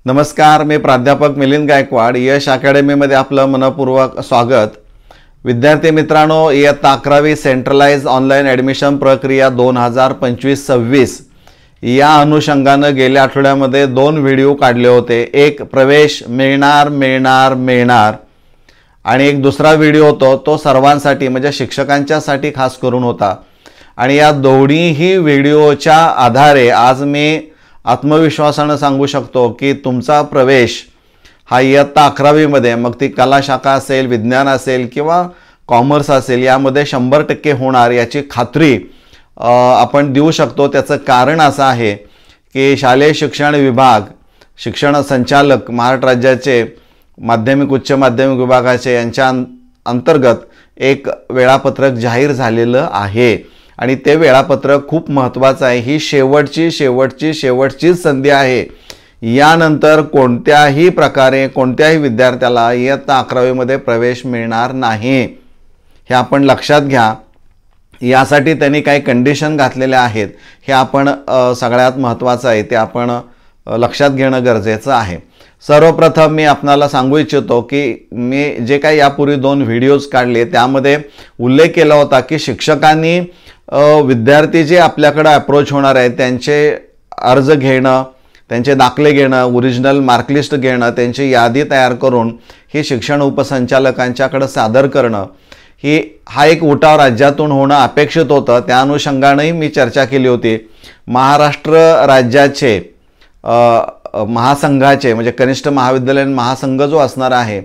नमस्कार, मी प्राध्यापक मिलिंद गायकवाड. यश अकॅडमीमध्ये आपलं मनपूर्वक स्वागत. विद्यार्थी मित्रांनो, इयत्ता 11वी सेंट्रलाइज ऑनलाईन ॲडमिशन प्रक्रिया 2025-26 या अनुषंगानं गेल्या आठवड्यामध्ये 2 व्हिडिओ काढले होते. एक प्रवेश मिळणार आणि एक दुसरा व्हिडिओ होतो तो सर्वांसाठी म्हणजे शिक्षकांच्यासाठी खास करून होता. आणि या दोन्हीही व्हिडिओच्या आधारे आज मी आत्मविश्वासानं सांगू शकतो की तुमचा प्रवेश हा इयत्ता 11वीमध्ये, मग ती कला शाखा असेल, विज्ञान असेल किंवा कॉमर्स असेल, यामध्ये 100% होणार याची खात्री आपण देऊ शकतो. त्याचं कारण असं आहे की शालेय शिक्षण विभाग, शिक्षण संचालक महाराष्ट्र राज्याचे माध्यमिक उच्च माध्यमिक विभागाचे यांच्या अंतर्गत एक वेळापत्रक जाहीर झालेलं आहे आणि ते वेळापत्रक खूप महत्त्वाचं आहे. ही शेवटची संधी आहे. यानंतर कोणत्याही प्रकारे कोणत्याही विद्यार्थ्याला इयत्ता 11वीमध्ये प्रवेश मिळणार नाही, हे आपण लक्षात घ्या. यासाठी त्यांनी काही कंडिशन घातलेल्या आहेत, हे आपण सगळ्यात महत्त्वाचं आहे, ते आपण लक्षात घेणं गरजेचं आहे. सर्वप्रथम मी आपणाला सांगू इच्छितो की मी जे काही यापूर्वी 2 व्हिडिओज काढले त्यामध्ये उल्लेख केला होता की शिक्षकांनी विद्यार्थी जे आपल्याकडे अप्रोच होणार आहेत त्यांचे अर्ज घेणं, त्यांचे दाखले घेणं, ओरिजिनल मार्कलिस्ट घेणं, त्यांची यादी तयार करून ही शिक्षण उपसंचालकांच्याकडे सादर करणं, हा एक उठाव राज्यातून होणं अपेक्षित होतं. त्या अनुषंगानेही मी चर्चा केली होती. महाराष्ट्र राज्याचे महासंघाचे म्हणजे कनिष्ठ महाविद्यालयीन महासंघ जो असणार आहे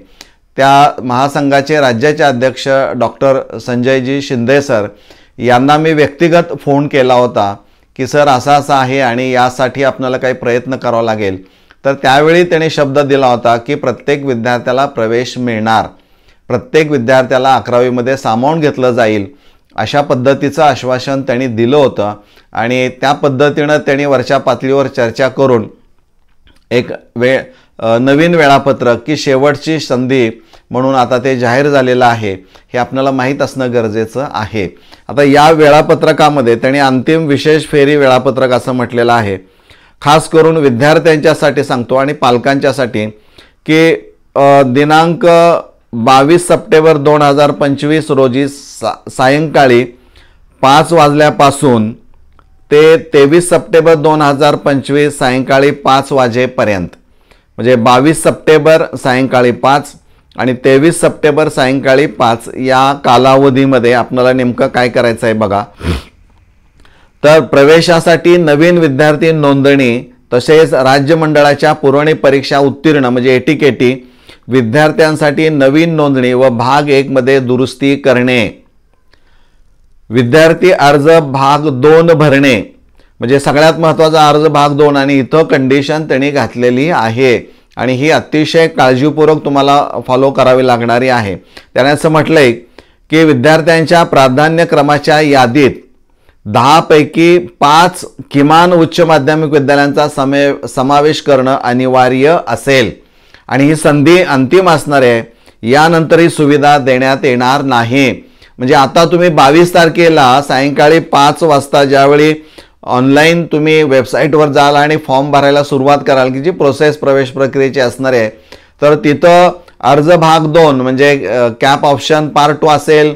त्या महासंघाचे राज्याचे अध्यक्ष डॉक्टर संजयजी शिंदे सर यांना मी व्यक्तिगत फोन केला होता की सर असं आहे आणि यासाठी आपल्याला काही प्रयत्न करावा लागेल. तर त्यावेळी त्यांनी शब्द दिला होता की प्रत्येक विद्यार्थ्याला प्रवेश मिळणार, प्रत्येक विद्यार्थ्याला 11वीमध्ये सामावून घेतलं जाईल, अशा पद्धतीचं आश्वासन त्यांनी दिलं होतं. आणि त्या पद्धतीनं त्यांनी वरच्या पातळीवर चर्चा करून एक नवीन वेळापत्रक की शेवटची संधी म्हणून आता ते जाहीर झालेलं आहे, हे आपल्याला माहीत असणं गरजेचं आहे. आता या वेळापत्रकामध्ये त्यांनी अंतिम विशेष फेरी वेळापत्रक असं म्हटलेलं आहे. खास करून विद्यार्थ्यांच्यासाठी सांगतो आणि पालकांच्यासाठी की दिनांक 22 सप्टेंबर 2025 रोजी सायंकाळी 5 वाजल्यापासून ते 23 सप्टेंबर 2025 सायंकाळी 5 वाजेपर्यंत, म्हणजे 22 सप्टेंबर सायंकाळी 5 आणि 23 सप्टेंबर सायंकाळी 5 या कालावधीमध्ये आपल्याला नेमकं काय करायचं आहे बघा. तर प्रवेशासाठी नवीन विद्यार्थी नोंदणी तसेच राज्य मंडळाच्या पुरवणी परीक्षा उत्तीर्ण म्हणजे ATKT विद्यार्थ्यांसाठी नवीन नोंदणी व भाग 1 मध्ये दुरुस्ती करणे, विद्यार्थी अर्ज भाग 2 भरणे म्हणजे सगळ्यात महत्त्वाचा अर्ज भाग 2 आणि इथं कंडिशन त्यांनी घातलेली आहे आणि ही अतिशय काळजीपूर्वक तुम्हाला फॉलो करावी लागणारी आहे. त्याने असं म्हटलंय की विद्यार्थ्यांच्या प्राधान्यक्रमाच्या यादीत 10 पैकी 5 किमान उच्च माध्यमिक विद्यालयांचा समावेश करणं अनिवार्य असेल आणि ही संधी अंतिम असणार आहे. यानंतर ही सुविधा देण्यात येणार नाही. म्हणजे आता तुम्ही 22 तारखेला सायंकाळी 5 वाजता ज्यावेळी ऑनलाईन तुम्ही वेबसाईटवर जाल आणि फॉर्म भरायला सुरुवात कराल की जी प्रोसेस प्रवेश प्रक्रियेची असणार आहे, तर तिथं अर्ज भाग 2 म्हणजे कॅप ऑप्शन पार्ट 2 असेल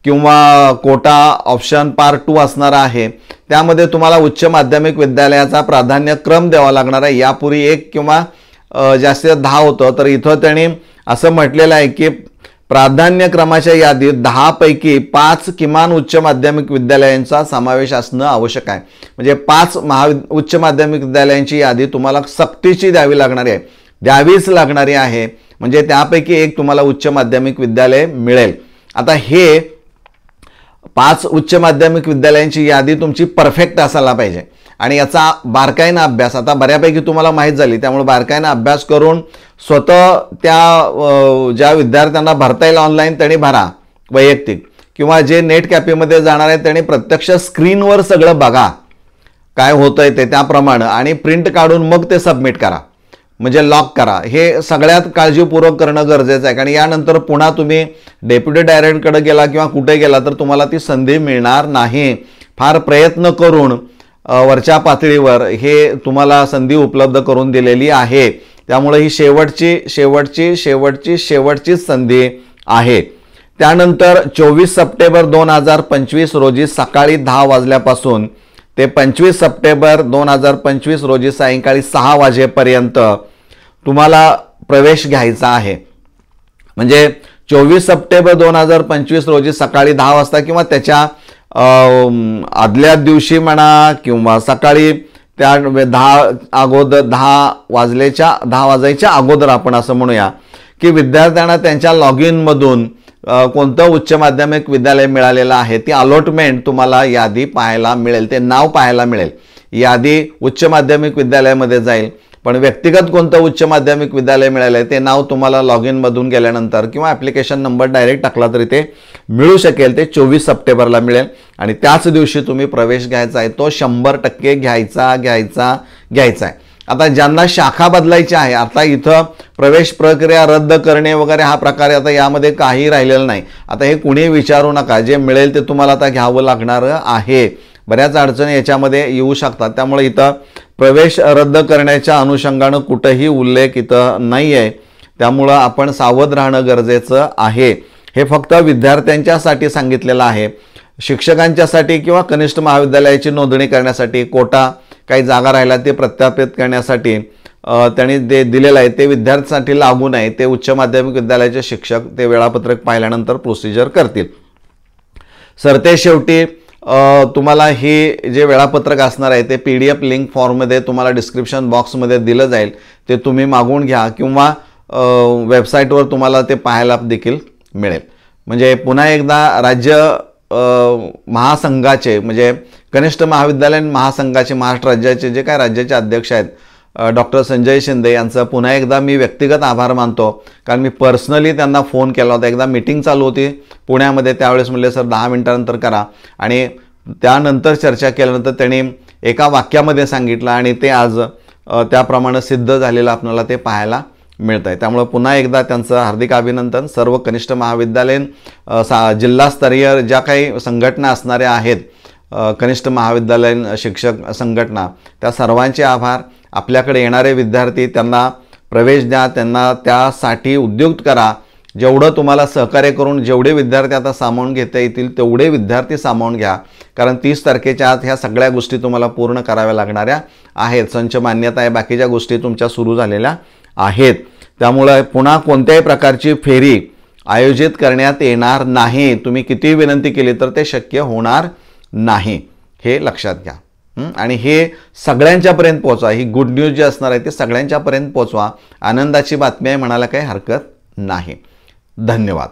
किंवा कोटा ऑप्शन पार्ट 2 असणार आहे. त्यामध्ये तुम्हाला उच्च माध्यमिक विद्यालयाचा प्राधान्यक्रम द्यावा लागणार आहे. यापूर्वी 1 किंवा जास्तीत 10 होतं, तर इथं त्यांनी असं म्हटलेलं आहे की प्राधान्यक्रमाच्या यादीत 10 पैकी 5 किमान उच्च माध्यमिक विद्यालयांचा समावेश असणं आवश्यक आहे. म्हणजे 5 उच्च माध्यमिक विद्यालयांची यादी तुम्हाला सक्तीची द्यावीच लागणारी आहे. म्हणजे त्यापैकी एक तुम्हाला उच्च माध्यमिक विद्यालय मिळेल. आता हे 5 उच्च माध्यमिक विद्यालयांची यादी तुमची परफेक्ट असायला पाहिजे आणि याचा बारकाईनं अभ्यास आता बऱ्यापैकी तुम्हाला माहीत झाली, त्यामुळे बारकाईनं अभ्यास करून स्वतः त्या ज्या विद्यार्थ्यांना भरता येईल ऑनलाईन त्यांनी भरा वैयक्तिक, किंवा जे नेट कॅफेमध्ये जाणार आहेत त्यांनी प्रत्यक्ष स्क्रीनवर सगळं बघा काय होतंय ते त्याप्रमाणे आणि प्रिंट काढून मग ते सबमिट करा, म्हणजे लॉक करा. हे सगळ्यात काळजीपूर्वक करणं गरजेचं आहे. कारण यानंतर पुन्हा तुम्ही डेप्युटी डायरेक्टरकडे गेला किंवा कुठे गेला तर तुम्हाला ती संधी मिळणार नाही. फार प्रयत्न करून वरच्या पातळीवर हे तुम्हाला संधी उपलब्ध करून दिलेली आहे. त्यामुळे ही शेवटची संधी आहे. त्यानंतर 24 सप्टेंबर 2025 रोजी सकाळी 10 वाजल्यापासून ते 25 सप्टेंबर 2025 रोजी सायंकाळी 6 वाजेपर्यंत तुम्हाला प्रवेश घ्यायचा आहे. म्हणजे 24 सप्टेंबर 2025 रोजी सकाळी 10 वाजता किंवा त्याच्या आदल्या दिवशी म्हणा किंवा सकाळी त्या 10 वाजायच्या अगोदर आपण असं म्हणूया की विद्यार्थ्यांना त्यांच्या लॉग इन मधून कोणतं उच्च माध्यमिक विद्यालय मिळालेलं आहे ती अलॉटमेंट तुम्हाला यादी पाहायला मिळेल, ते नाव पाहायला मिळेल. यादी उच्च माध्यमिक विद्यालयामध्ये जाईल, पण व्यक्तिगत कोणतं उच्च माध्यमिक विद्यालय मिळालं आहे ते नाव तुम्हाला लॉग इन मधून गेल्यानंतर किंवा ॲप्लिकेशन नंबर डायरेक्ट टाकला तरी ते मिळू शकेल. ते 24 सप्टेंबरला मिळेल आणि त्याच दिवशी तुम्ही प्रवेश घ्यायचा आहे. तो 100% घ्यायचा आहे. आता ज्यांना शाखा बदलायची आहे, आता इथं प्रवेश प्रक्रिया रद्द करणे वगैरे हा प्रकार आता यामध्ये काही राहिलेलं नाही. आता हे कुणी विचारू नका, जे मिळेल ते तुम्हाला आता घ्यावं लागणार आहे. बऱ्याच अडचणी याच्यामध्ये येऊ शकतात, त्यामुळे इथं प्रवेश रद्द करण्याच्या अनुषंगानं कुठेही उल्लेख इथं नाही आहे. त्यामुळं आपण सावध राहणं गरजेचं आहे. हे फक्त विद्यार्थ्यांच्यासाठी सांगितलेलं आहे. शिक्षकांच्यासाठी किंवा कनिष्ठ महाविद्यालयाची नोंदणी करण्यासाठी कोटा काही जागा राहिला ते प्रस्थापित करण्यासाठी त्यांनी ते दिलेलं आहे ते विद्यार्थ्यांसाठी लागू नाही. ते उच्च माध्यमिक विद्यालयाचे शिक्षक ते वेळापत्रक पाहिल्यानंतर प्रोसिजर करतील. सरते शेवटी तुम्हाला हे जे वेळापत्रक असणार आहे ते PDF लिंक फॉर्ममध्ये तुम्हाला डिस्क्रिप्शन बॉक्समध्ये दिलं जाईल. ते तुम्ही मागवून घ्या किंवा वेबसाईटवर तुम्हाला ते पाहायला देखील मिळेल. म्हणजे पुन्हा एकदा राज्य महासंघाचे म्हणजे कनिष्ठ महाविद्यालय महासंघाचे महाराष्ट्र राज्याचे जे काय राज्याचे अध्यक्ष आहेत डॉक्टर संजय शिंदे यांचं पुन्हा एकदा मी व्यक्तिगत आभार मानतो. कारण मी पर्सनली त्यांना फोन केला होता. एकदा मीटिंग चालू होती पुण्यामध्ये, त्यावेळेस म्हणले सर 10 मिनिटानंतर करा आणि त्यानंतर चर्चा केल्यानंतर त्यांनी एका वाक्यामध्ये सांगितलं आणि ते आज त्याप्रमाणे सिद्ध झालेलं आपल्याला ते पाहायला मिळत आहे. त्यामुळे पुन्हा एकदा त्यांचं हार्दिक अभिनंदन. सर्व कनिष्ठ महाविद्यालयीन जिल्हास्तरीय ज्या काही संघटना असणाऱ्या आहेत कनिष्ठ महाविद्यालयीन शिक्षक संघटना, त्या सर्वांचे आभार. आपल्याकडे येणारे विद्यार्थी त्यांना प्रवेश द्या, त्यांना त्यासाठी उद्युक्त करा. जेवढं तुम्हाला सहकार्य करून जेवढे विद्यार्थी आता सामावून घेता येतील तेवढे विद्यार्थी सामावून घ्या. कारण 30 तारखेच्या आत ह्या सगळ्या गोष्टी तुम्हाला पूर्ण कराव्या लागणाऱ्या आहेत. संच मान्यता आहे, बाकीच्या गोष्टी तुमच्या सुरू झालेल्या आहेत. त्यामुळे पुन्हा कोणत्याही प्रकारची फेरी आयोजित करण्यात येणार नाही. तुम्ही किती विनंती केली तर ते शक्य होणार नाही, हे लक्षात घ्या. आणि हे सगळ्यांच्यापर्यंत पोहोचवा. ही गुड न्यूज जी असणार आहे ते सगळ्यांच्यापर्यंत पोहोचवा. आनंदाची बातमी आहे म्हणायला काही हरकत नाही. धन्यवाद.